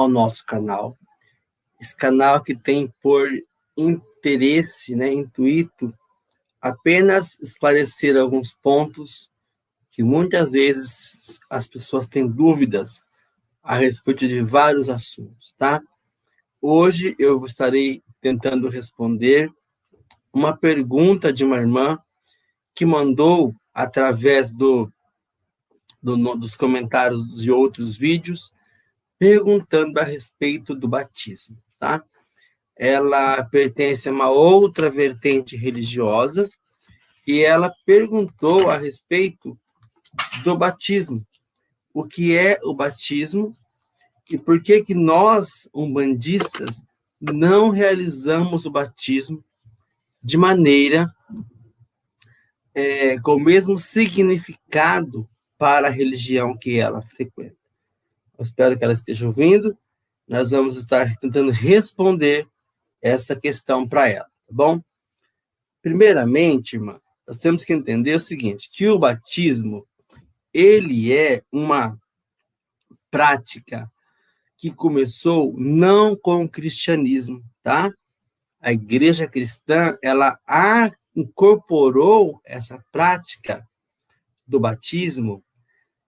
ao nosso canal. Esse canal que tem por interesse, intuito, apenas esclarecer alguns pontos que muitas vezes as pessoas têm dúvidas a respeito de vários assuntos, tá? Hoje eu estarei tentando responder uma pergunta de uma irmã que mandou através dos comentários de outros vídeos, perguntando a respeito do batismo, tá? Ela pertence a uma outra vertente religiosa e ela perguntou a respeito do batismo. O que é o batismo e por que nós, umbandistas, não realizamos o batismo de maneira com o mesmo significado para a religião que ela frequenta. Eu espero que ela esteja ouvindo. Nós vamos estar tentando responder essa questão para ela, tá bom? Primeiramente, irmã, nós temos que entender o seguinte, que o batismo, ele é uma prática que começou não com o cristianismo, tá? A igreja cristã, ela incorporou essa prática do batismo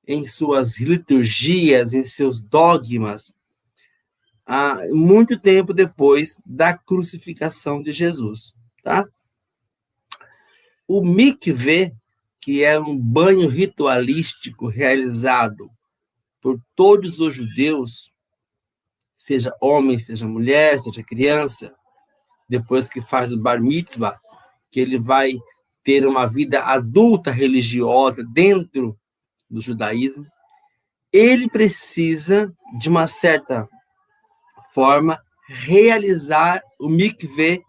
em suas liturgias, em seus dogmas, há muito tempo depois da crucificação de Jesus, tá? O mikveh, que é um banho ritualístico realizado por todos os judeus, seja homem, seja mulher, seja criança, depois que faz o bar mitzvah, que ele vai ter uma vida adulta religiosa dentro do judaísmo, ele precisa, de uma certa forma, realizar o mikveh,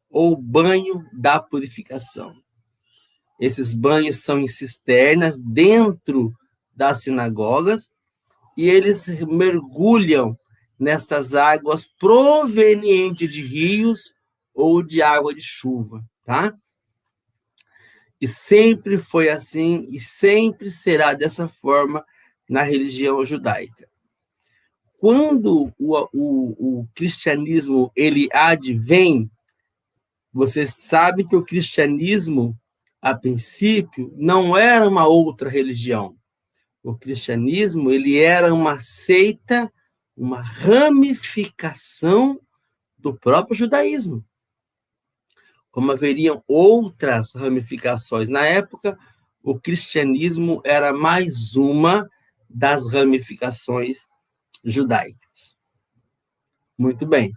ou banho da purificação. Esses banhos são em cisternas dentro das sinagogas e eles mergulham nessas águas provenientes de rios ou de água de chuva, tá? E sempre foi assim e sempre será dessa forma na religião judaica. Quando o cristianismo ele advém, você sabe que o cristianismo, a princípio, não era uma outra religião. O cristianismo ele era uma seita, uma ramificação do próprio judaísmo. Como haveriam outras ramificações na época, o cristianismo era mais uma das ramificações judaicas. Muito bem.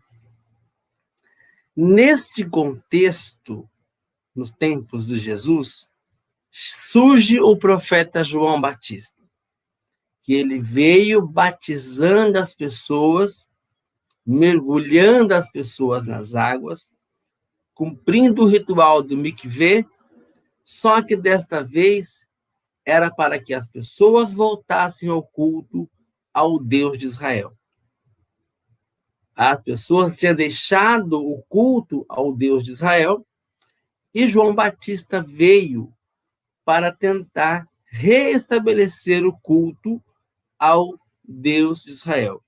Neste contexto, nos tempos de Jesus, surge o profeta João Batista, que ele veio batizando as pessoas, mergulhando as pessoas nas águas, cumprindo o ritual do mikveh, só que desta vez era para que as pessoas voltassem ao culto ao Deus de Israel. As pessoas tinham deixado o culto ao Deus de Israel e João Batista veio para tentar reestabelecer o culto ao Deus de Israel.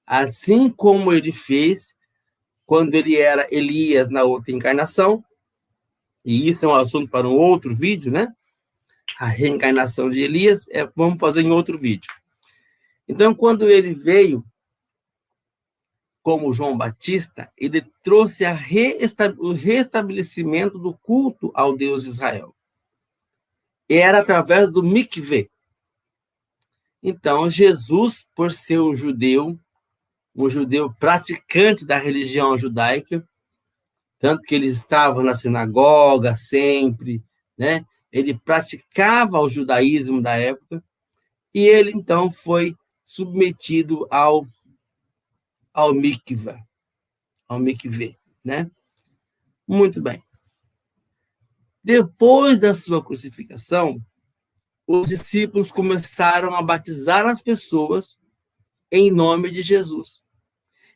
Assim como ele fez quando ele era Elias na outra encarnação, e isso é um assunto para um outro vídeo, né? A reencarnação de Elias, vamos fazer em outro vídeo. Então, quando ele veio como João Batista, ele trouxe o restabelecimento do culto ao Deus de Israel. E era através do mikveh. Então, Jesus, por ser um judeu praticante da religião judaica, tanto que ele estava na sinagoga sempre, né? Ele praticava o judaísmo da época, e ele, então, foi submetido ao mikveh, né? Muito bem. Depois da sua crucificação, os discípulos começaram a batizar as pessoas em nome de Jesus.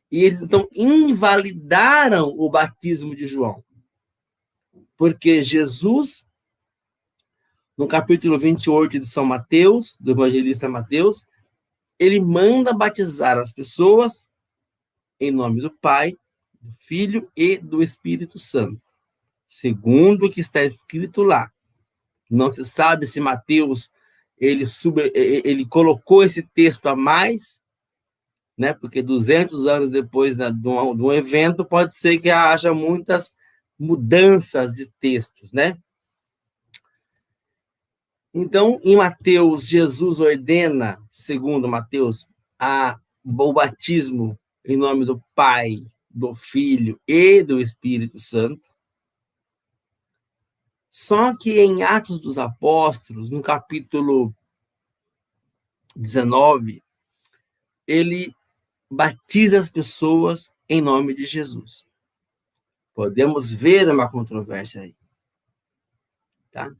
E eles, então, invalidaram o batismo de João. Porque Jesus, no capítulo 28 de São Mateus, do evangelista Mateus, ele manda batizar as pessoas em nome do Pai, do Filho e do Espírito Santo, segundo o que está escrito lá. Não se sabe se Mateus ele colocou esse texto a mais, né? Porque 200 anos depois, né, de um evento, pode ser que haja muitas mudanças de textos, né? Então, em Mateus, Jesus ordena, segundo Mateus, o batismo em nome do Pai, do Filho e do Espírito Santo. Só que em Atos dos Apóstolos, no capítulo 19, ele batiza as pessoas em nome de Jesus. Podemos ver uma controvérsia aí, tá?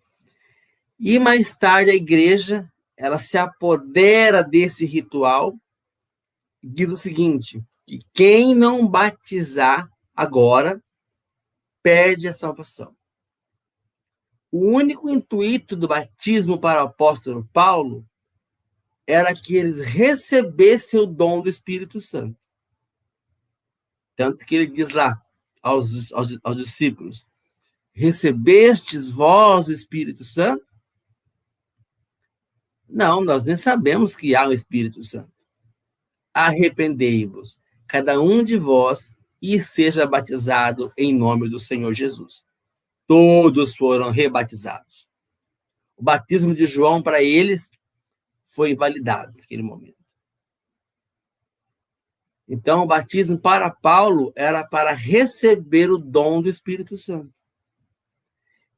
E mais tarde a igreja, ela se apodera desse ritual e diz o seguinte, que quem não batizar agora perde a salvação. O único intuito do batismo para o apóstolo Paulo era que eles recebessem o dom do Espírito Santo. Tanto que ele diz lá aos discípulos, recebestes vós o Espírito Santo? Não, nós nem sabemos que há o Espírito Santo. Arrependei-vos, cada um de vós, e seja batizado em nome do Senhor Jesus. Todos foram rebatizados. O batismo de João, para eles, foi invalidado naquele momento. Então, o batismo para Paulo era para receber o dom do Espírito Santo.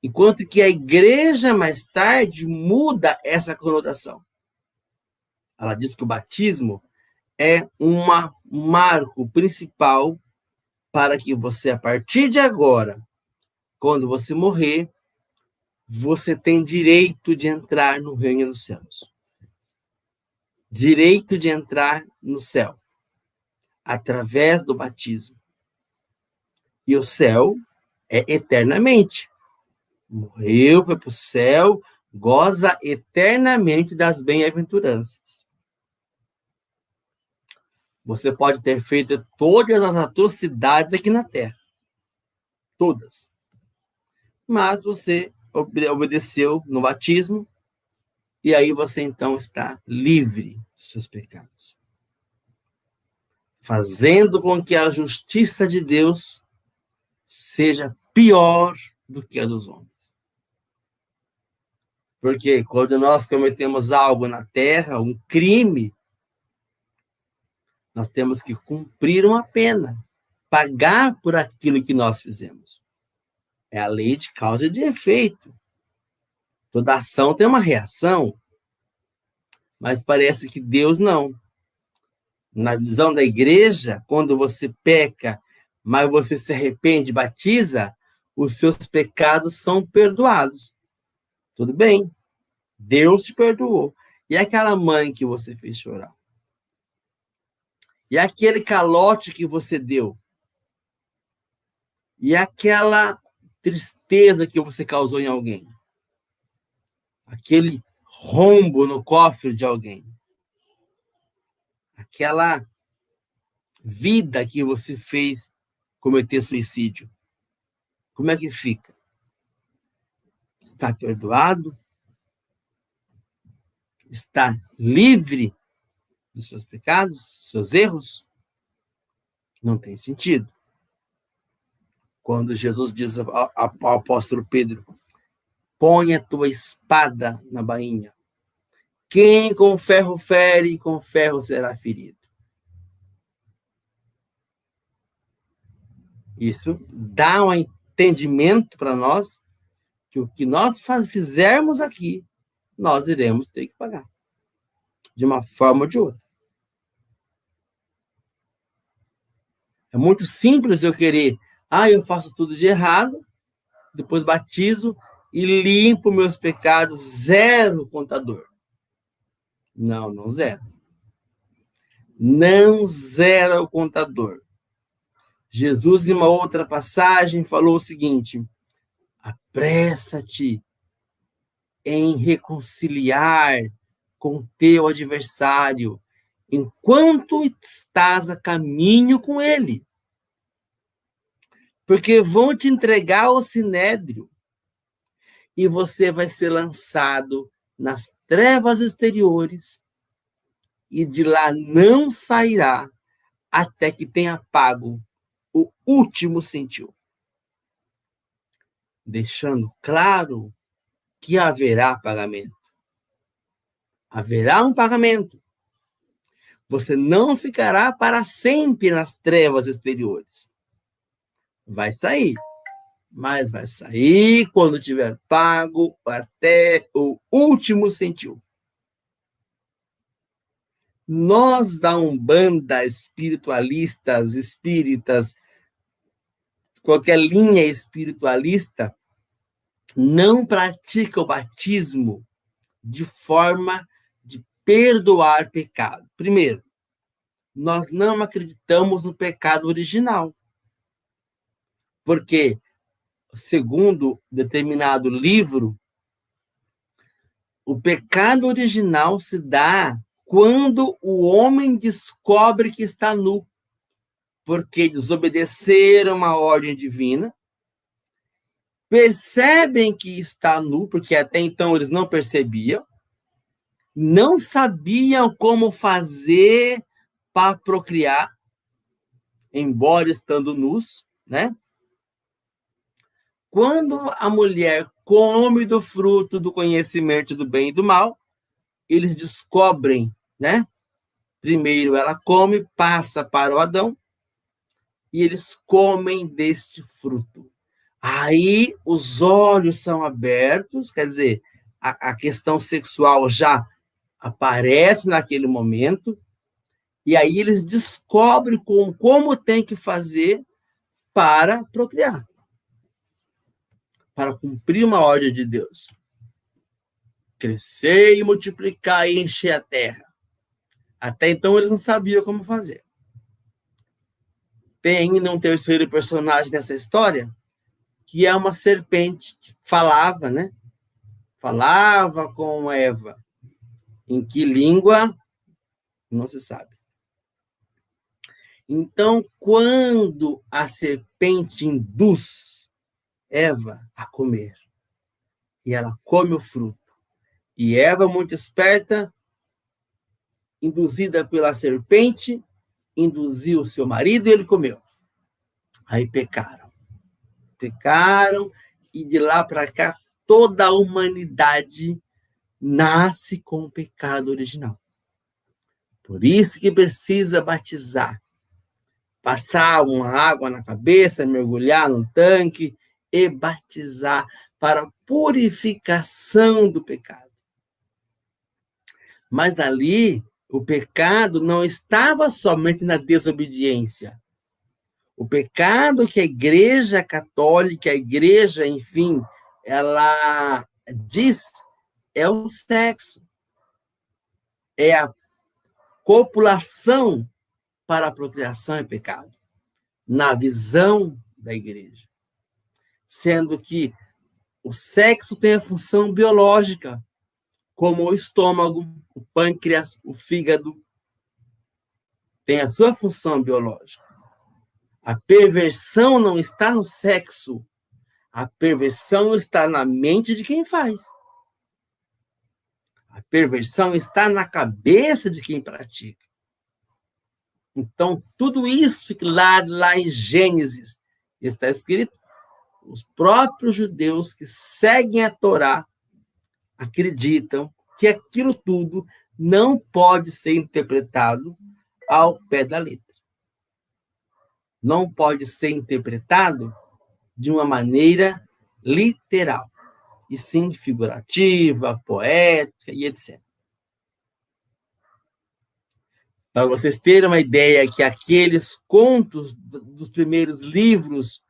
Enquanto que a igreja, mais tarde, muda essa conotação. Ela diz que o batismo é um marco principal para que você, a partir de agora, quando você morrer, você tem direito de entrar no reino dos céus. Direito de entrar no céu, através do batismo. E o céu é eternamente. Morreu, foi para o céu, goza eternamente das bem-aventuranças. Você pode ter feito todas as atrocidades aqui na terra. Todas. Mas você obedeceu no batismo, e aí você então está livre dos seus pecados. Fazendo com que a justiça de Deus seja pior do que a dos homens. Porque quando nós cometemos algo na terra, um crime, nós temos que cumprir uma pena, pagar por aquilo que nós fizemos. É a lei de causa e de efeito. Toda ação tem uma reação, mas parece que Deus não. Na visão da igreja, quando você peca, mas você se arrepende, batiza, os seus pecados são perdoados. Tudo bem, Deus te perdoou. E aquela mãe que você fez chorar? E aquele calote que você deu? E aquela tristeza que você causou em alguém? Aquele rombo no cofre de alguém? Aquela vida que você fez cometer suicídio? Como é que fica? Está perdoado? Está livre dos seus pecados, dos seus erros? Não tem sentido. Quando Jesus diz ao apóstolo Pedro, põe a tua espada na bainha. Quem com ferro fere, com ferro será ferido. Isso dá um entendimento para nós que o que nós fizermos aqui, nós iremos ter que pagar. De uma forma ou de outra. É muito simples eu querer, eu faço tudo de errado, depois batizo e limpo meus pecados, zero contador. Não, não zero. Não zera o contador. Jesus, em uma outra passagem, falou o seguinte, apressa-te em reconciliar com o teu adversário enquanto estás a caminho com ele, porque vão te entregar ao sinédrio e você vai ser lançado nas trevas exteriores e de lá não sairá até que tenha pago o último centil, deixando claro que haverá pagamento. Haverá um pagamento. Você não ficará para sempre nas trevas exteriores. Vai sair, mas vai sair quando tiver pago até o último centil. Nós da Umbanda, espiritualistas, espíritas, qualquer linha espiritualista, não pratica o batismo de forma de perdoar pecado. Primeiro, nós não acreditamos no pecado original. Porque, segundo determinado livro, o pecado original se dá quando o homem descobre que está nu, porque desobedeceram a ordem divina, percebem que está nu, porque até então eles não percebiam, não sabiam como fazer para procriar, embora estando nus, né? Quando a mulher come do fruto do conhecimento do bem e do mal, eles descobrem, né? Primeiro ela come, passa para o Adão, e eles comem deste fruto. Aí os olhos são abertos, quer dizer, a questão sexual já aparece naquele momento, e aí eles descobrem como tem que fazer para procriar, para cumprir uma ordem de Deus. Crescer e multiplicar e encher a terra. Até então eles não sabiam como fazer. Tem ainda um terceiro personagem nessa história, que é uma serpente que falava, né? Falava com Eva. Em que língua? Não se sabe. Então, quando a serpente induz Eva a comer, e ela come o fruto, e Eva, muito esperta, induzida pela serpente, induziu o seu marido e ele comeu. Aí pecaram. Pecaram, e de lá para cá, toda a humanidade nasce com o pecado original. Por isso que precisa batizar. Passar uma água na cabeça, mergulhar num tanque e batizar para purificação do pecado. Mas ali, o pecado não estava somente na desobediência. O pecado que a Igreja Católica, a Igreja, enfim, ela diz é o sexo. É a copulação para a procriação é pecado, na visão da Igreja. Sendo que o sexo tem a função biológica, como o estômago, o pâncreas, o fígado, tem a sua função biológica. A perversão não está no sexo, a perversão está na mente de quem faz. A perversão está na cabeça de quem pratica. Então, tudo isso que lá em Gênesis está escrito, os próprios judeus que seguem a Torá acreditam que aquilo tudo não pode ser interpretado ao pé da letra. Não pode ser interpretado de uma maneira literal, e sim figurativa, poética e etc. Para vocês terem uma ideia que aqueles contos dos primeiros livros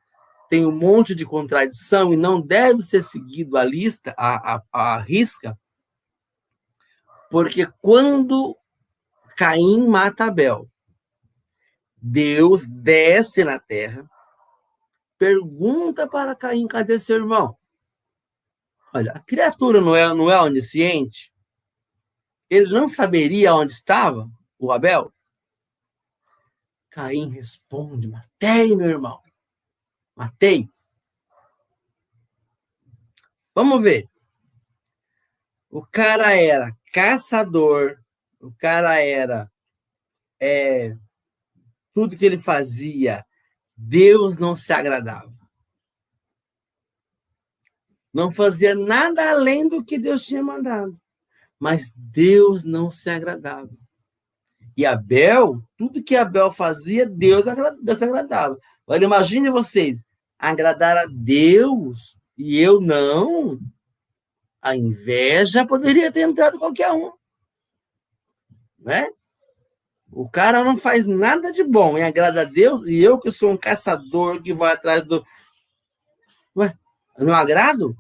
têm um monte de contradição e não deve ser seguido a lista, a risca, porque quando Caim mata Abel, Deus desce na terra, pergunta para Caim, cadê seu irmão? Olha, a criatura não é onisciente? Ele não saberia onde estava? o Abel? Caim responde: matei, meu irmão. Matei. Vamos ver. O cara era caçador, o cara era tudo que ele fazia, Deus não se agradava. Não fazia nada além do que Deus tinha mandado. Mas Deus não se agradava. E Abel, tudo que Abel fazia, Deus se agradava. Agora imagine vocês, agradar a Deus e eu não. A inveja poderia ter entrado qualquer um. Né? O cara não faz nada de bom e agrada a Deus, e eu que sou um caçador que vai atrás do... Ué, eu não agrado?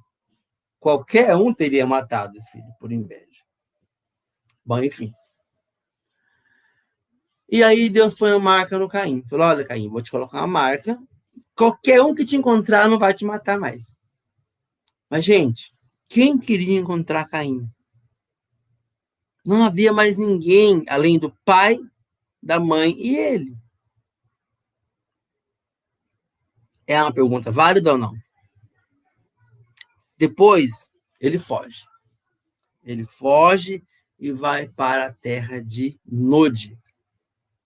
Qualquer um teria matado o filho por inveja. Bom, enfim. E aí Deus põe uma marca no Caim. Falou, olha, Caim, vou te colocar uma marca. Qualquer um que te encontrar não vai te matar mais. Mas, gente, quem queria encontrar Caim? Não havia mais ninguém além do pai, da mãe e ele. É uma pergunta válida ou não? Depois, ele foge. Ele foge e vai para a terra de Nod,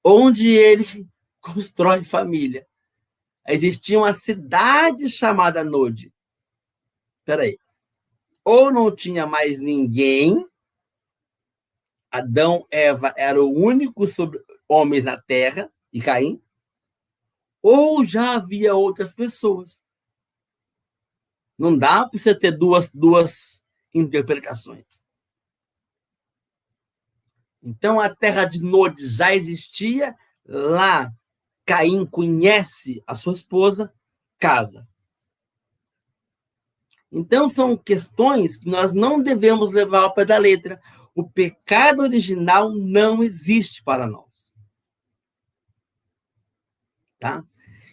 onde ele constrói família. Existia uma cidade chamada Nod. Espera aí. Ou não tinha mais ninguém, Adão, Eva era o único homens na terra, e Caim, ou já havia outras pessoas. Não dá para você ter duas interpretações. Então, a terra de Nod já existia, lá Caim conhece a sua esposa, casa. Então, são questões que nós não devemos levar ao pé da letra. O pecado original não existe para nós. Tá?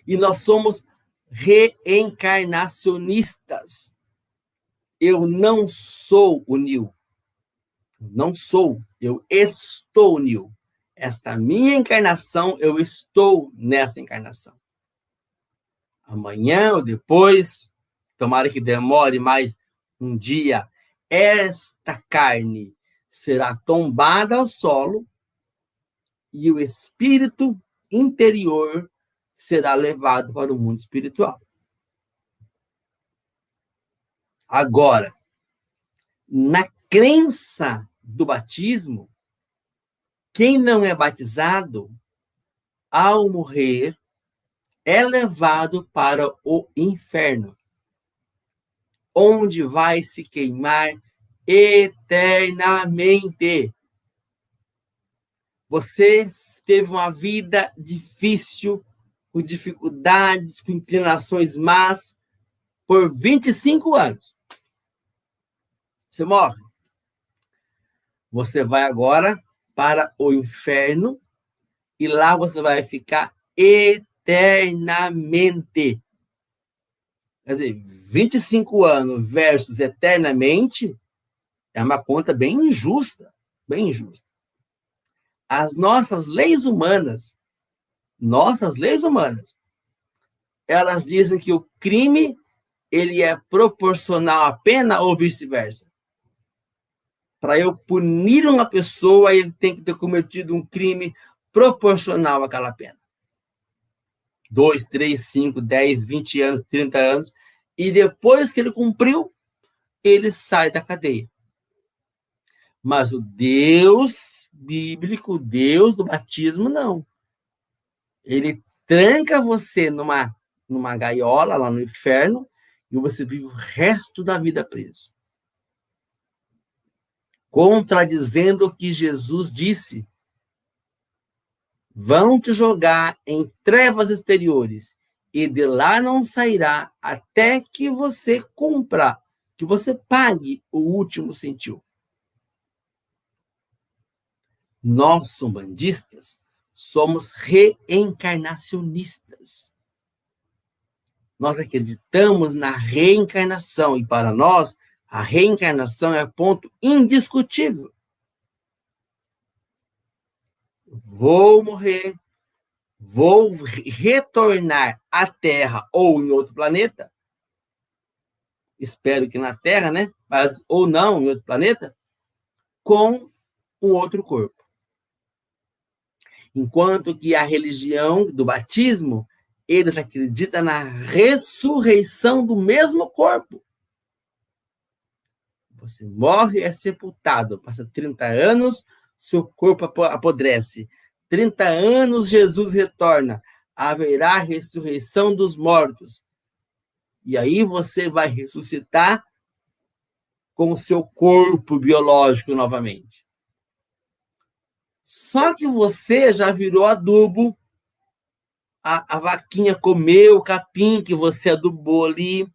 E nós somos reencarnacionistas. Eu não sou o Nil. Não sou, eu estou o Nil. Esta minha encarnação, eu estou nessa encarnação. Amanhã ou depois, tomara que demore mais um dia, esta carne será tombada ao solo e o espírito interior será levado para o mundo espiritual. Agora, na crença do batismo, quem não é batizado, ao morrer, é levado para o inferno, onde vai se queimar eternamente. Você teve uma vida difícil, com dificuldades, com inclinações más, por 25 anos. Você morre. Você vai agora para o inferno e lá você vai ficar eternamente. Quer dizer, 25 anos versus eternamente é uma conta bem injusta, bem injusta. As nossas leis humanas, elas dizem que o crime ele é proporcional à pena ou vice-versa. Para eu punir uma pessoa, ele tem que ter cometido um crime proporcional àquela pena. 2, 3, 5, 10, 20 anos, 30 anos. E depois que ele cumpriu, ele sai da cadeia. Mas o Deus bíblico, o Deus do batismo, não. Ele tranca você numa gaiola, lá no inferno, e você vive o resto da vida preso. Contradizendo o que Jesus disse. Vão te jogar em trevas exteriores, e de lá não sairá até que você cumpra, que você pague o último centil. Nós, umbandistas, somos reencarnacionistas. Nós acreditamos na reencarnação, e para nós, a reencarnação é ponto indiscutível. vou morrer, vou retornar à Terra ou em outro planeta, espero que na Terra, né? Mas ou não em outro planeta, com um outro corpo. Enquanto que a religião do batismo, eles acreditam na ressurreição do mesmo corpo. Você morre, é sepultado, passa 30 anos, seu corpo apodrece. 30 anos, Jesus retorna, haverá ressurreição dos mortos. E aí você vai ressuscitar com o seu corpo biológico novamente. Só que você já virou adubo, a vaquinha comeu o capim que você adubou ali,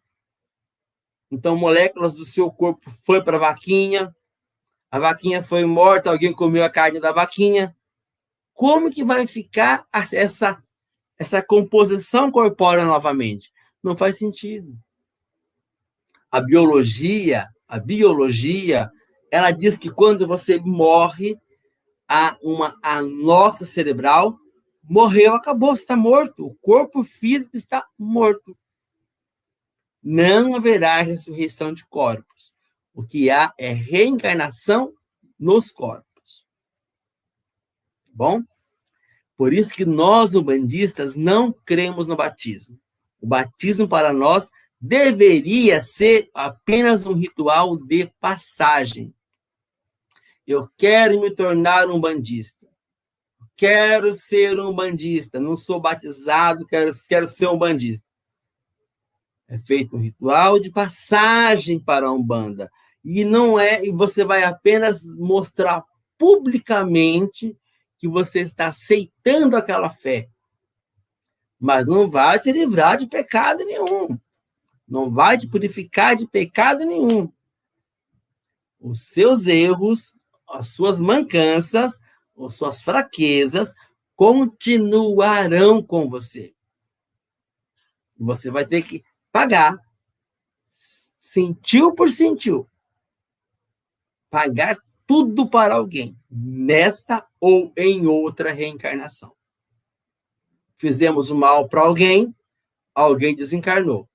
então moléculas do seu corpo foi para a vaquinha foi morta, alguém comeu a carne da vaquinha. Como que vai ficar essa composição corpórea novamente? Não faz sentido. A biologia, ela diz que quando você morre, a nossa cerebral morreu, acabou, está morto. O corpo físico está morto. Não haverá ressurreição de corpos. O que há é reencarnação nos corpos. Bom? Por isso que nós, umbandistas, não cremos no batismo. O batismo para nós deveria ser apenas um ritual de passagem. Eu quero me tornar um bandista. Quero ser um bandista. Não sou batizado, quero ser um bandista. É feito um ritual de passagem para a Umbanda. E não é, e você vai apenas mostrar publicamente que você está aceitando aquela fé. Mas não vai te livrar de pecado nenhum. Não vai te purificar de pecado nenhum. Os seus erros, as suas mancanças, as suas fraquezas continuarão com você. Você vai ter que pagar, centil por centil, pagar tudo para alguém, nesta ou em outra reencarnação. Fizemos o mal para alguém, alguém desencarnou.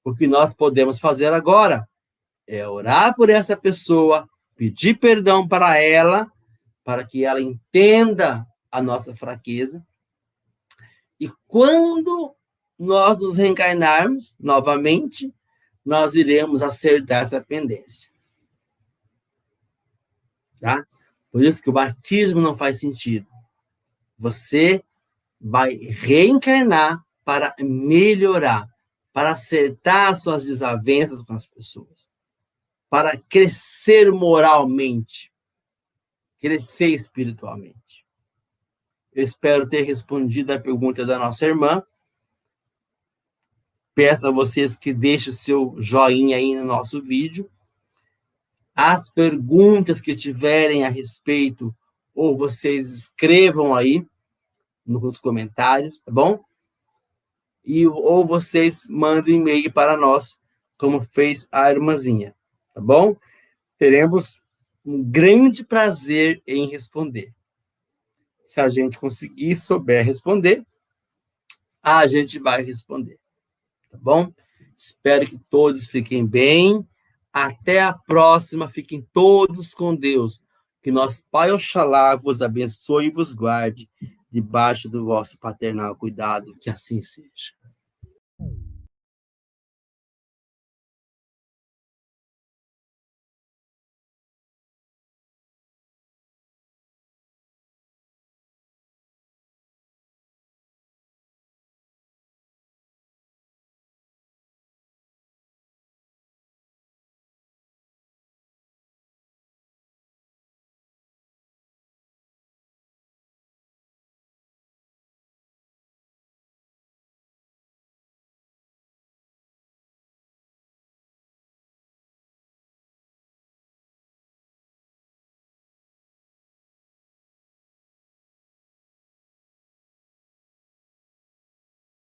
O que nós podemos fazer agora é orar por essa pessoa, pedir perdão para ela, para que ela entenda a nossa fraqueza. E quando nós nos reencarnarmos novamente, nós iremos acertar essa pendência. Tá? Por isso que o batismo não faz sentido. Você vai reencarnar para melhorar, para acertar as suas desavenças com as pessoas, para crescer moralmente, crescer espiritualmente. Eu espero ter respondido a pergunta da nossa irmã. Peço a vocês que deixem o seu joinha aí no nosso vídeo. As perguntas que tiverem a respeito, ou vocês escrevam aí nos comentários, tá bom? Ou vocês mandem e-mail para nós, como fez a irmãzinha, tá bom? Teremos um grande prazer em responder. Se a gente conseguir, souber responder, a gente vai responder, tá bom? Espero que todos fiquem bem. Até a próxima. Fiquem todos com Deus. Que nosso Pai Oxalá vos abençoe e vos guarde debaixo do vosso paternal cuidado. Que assim seja.